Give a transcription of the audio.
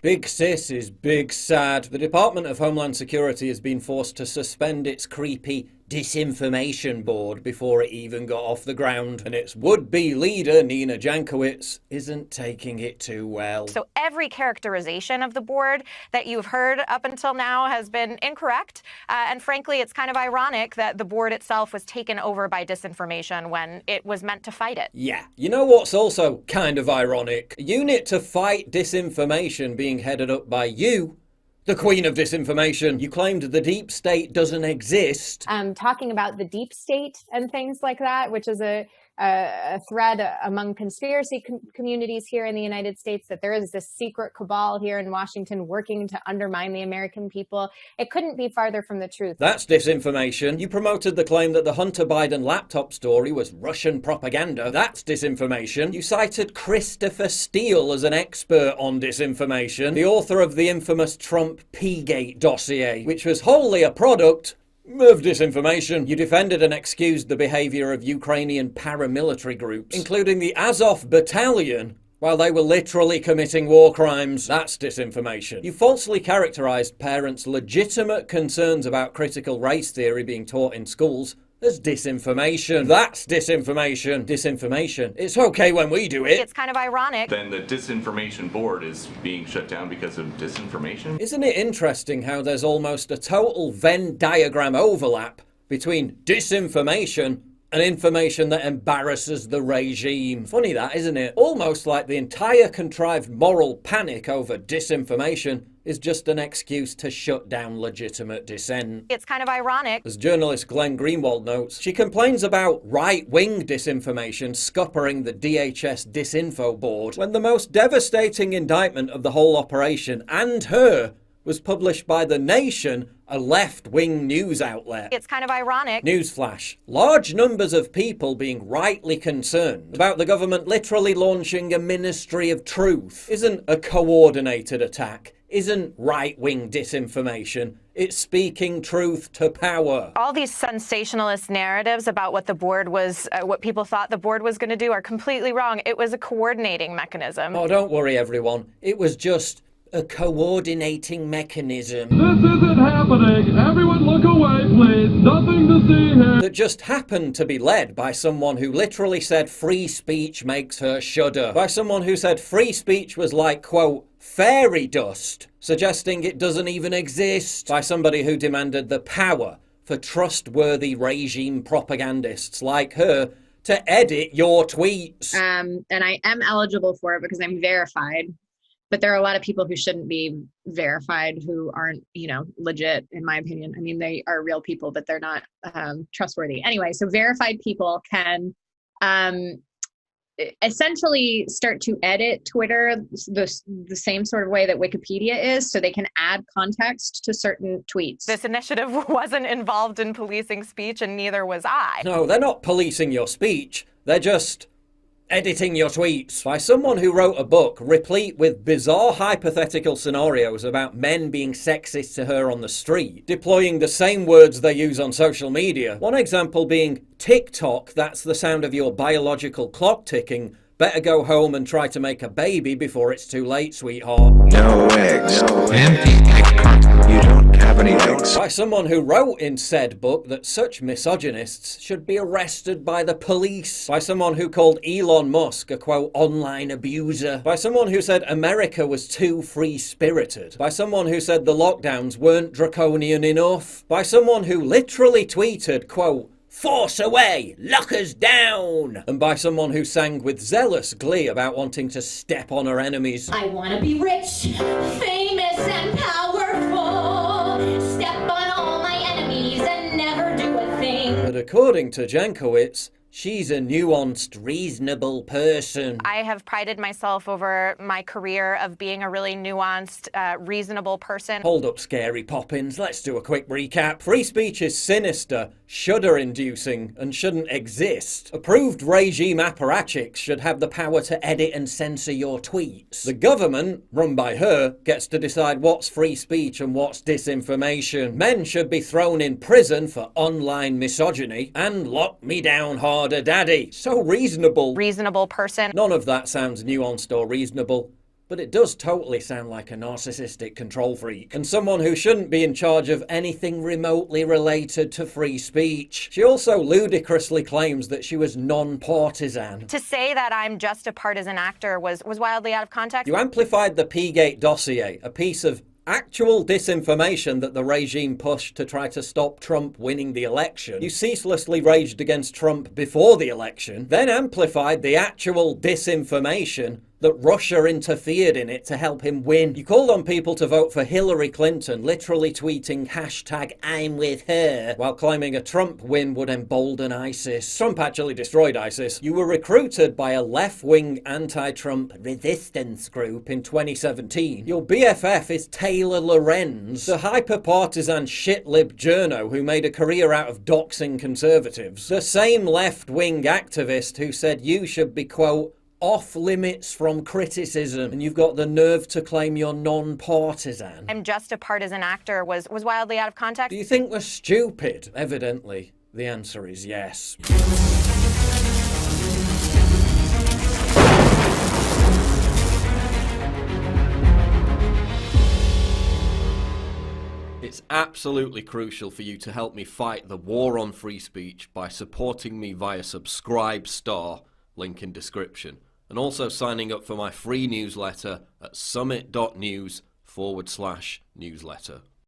Big sis is big sad. The Department of Homeland Security has been forced to suspend its creepy disinformation board before it even got off the ground, and its would-be leader, Nina Jankowicz, isn't taking it too well. So every characterization of the board that you've heard up until now has been incorrect, and frankly, it's kind of ironic that the board itself was taken over by disinformation when it was meant to fight it. Yeah. You know what's also kind of ironic? A unit to fight disinformation being headed up by you, the Queen of Disinformation. You claimed the deep state doesn't exist. Talking about the deep state and things like that, which is a thread among conspiracy communities here in the United States, that there is this secret cabal here in Washington working to undermine the American people. It couldn't be farther from the truth. That's disinformation. You promoted the claim that the Hunter Biden laptop story was Russian propaganda. That's disinformation. You cited Christopher Steele as an expert on disinformation, the author of the infamous Trump P-Gate dossier, which was wholly a product of disinformation. You defended and excused the behaviour of Ukrainian paramilitary groups, including the Azov Battalion, while they were literally committing war crimes. That's disinformation. You falsely characterised parents' legitimate concerns about critical race theory being taught in schools as disinformation. That's disinformation. Disinformation. It's okay when we do it. It's kind of ironic. Then the disinformation board is being shut down because of disinformation? Isn't it interesting how there's almost a total Venn diagram overlap between disinformation and information that embarrasses the regime? Funny that, isn't it? Almost like the entire contrived moral panic over disinformation is just an excuse to shut down legitimate dissent. It's kind of ironic. As journalist Glenn Greenwald notes, she complains about right-wing disinformation scuppering the DHS Disinfo board when the most devastating indictment of the whole operation, and her, was published by The Nation, a left-wing news outlet. It's kind of ironic. Newsflash. Large numbers of people being rightly concerned about the government literally launching a ministry of truth isn't a coordinated attack, isn't right-wing disinformation. It's speaking truth to power. All these sensationalist narratives about what the board was, what people thought the board was going to do are completely wrong. It was a coordinating mechanism. Oh, don't worry, everyone. It was just a coordinating mechanism. This isn't happening. Everyone look away, please. Nothing to see here. That just happened to be led by someone who literally said free speech makes her shudder. By someone who said free speech was like, quote, fairy dust, suggesting it doesn't even exist. By somebody who demanded the power for trustworthy regime propagandists like her to edit your tweets. And I am eligible for it because I'm verified. But there are a lot of people who shouldn't be verified, who aren't, legit, in my opinion. I mean, they are real people, but they're not trustworthy. Anyway, so verified people can essentially start to edit Twitter the same sort of way that Wikipedia is, so they can add context to certain tweets. This initiative wasn't involved in policing speech, and neither was I. No, they're not policing your speech. They're just editing your tweets. By someone who wrote a book replete with bizarre hypothetical scenarios about men being sexist to her on the street, deploying the same words they use on social media. One example being, TikTok, that's the sound of your biological clock ticking. Better go home and try to make a baby before it's too late, sweetheart. No eggs. Empty egg carton. You don't have any eggs. By someone who wrote in said book that such misogynists should be arrested by the police. By someone who called Elon Musk a, quote, online abuser. By someone who said America was too free-spirited. By someone who said the lockdowns weren't draconian enough. By someone who literally tweeted, quote, force away, lock us down. And by someone who sang with zealous glee about wanting to step on her enemies. I want to be rich, famous and powerful. Step on all my enemies and never do a thing. But according to Jankowicz, she's a nuanced, reasonable person. I have prided myself over my career of being a really nuanced, reasonable person. Hold up, Scary Poppins. Let's do a quick recap. Free speech is sinister, shudder-inducing, and shouldn't exist. Approved regime apparatchiks should have the power to edit and censor your tweets. The government, run by her, gets to decide what's free speech and what's disinformation. Men should be thrown in prison for online misogyny and lock me down harder, daddy. So reasonable. Reasonable person. None of that sounds nuanced or reasonable. But it does totally sound like a narcissistic control freak, and someone who shouldn't be in charge of anything remotely related to free speech. She also ludicrously claims that she was non-partisan. To say that I'm just a partisan actor was wildly out of context. You amplified the P-Gate dossier, a piece of actual disinformation that the regime pushed to try to stop Trump winning the election. You ceaselessly raged against Trump before the election, then amplified the actual disinformation that Russia interfered in it to help him win. You called on people to vote for Hillary Clinton, literally tweeting #I'm with her, while claiming a Trump win would embolden ISIS. Trump actually destroyed ISIS. You were recruited by a left-wing anti-Trump resistance group in 2017. Your BFF is Taylor Lorenz, the hyper-partisan shit-lib journo who made a career out of doxing conservatives. The same left-wing activist who said you should be, quote, off limits from criticism, and you've got the nerve to claim you're non-partisan. I'm just a partisan actor was wildly out of context. Do you think we're stupid? Evidently, the answer is yes. It's absolutely crucial for you to help me fight the war on free speech by supporting me via Subscribe Star, link in description, and also signing up for my free newsletter at summit.news/newsletter.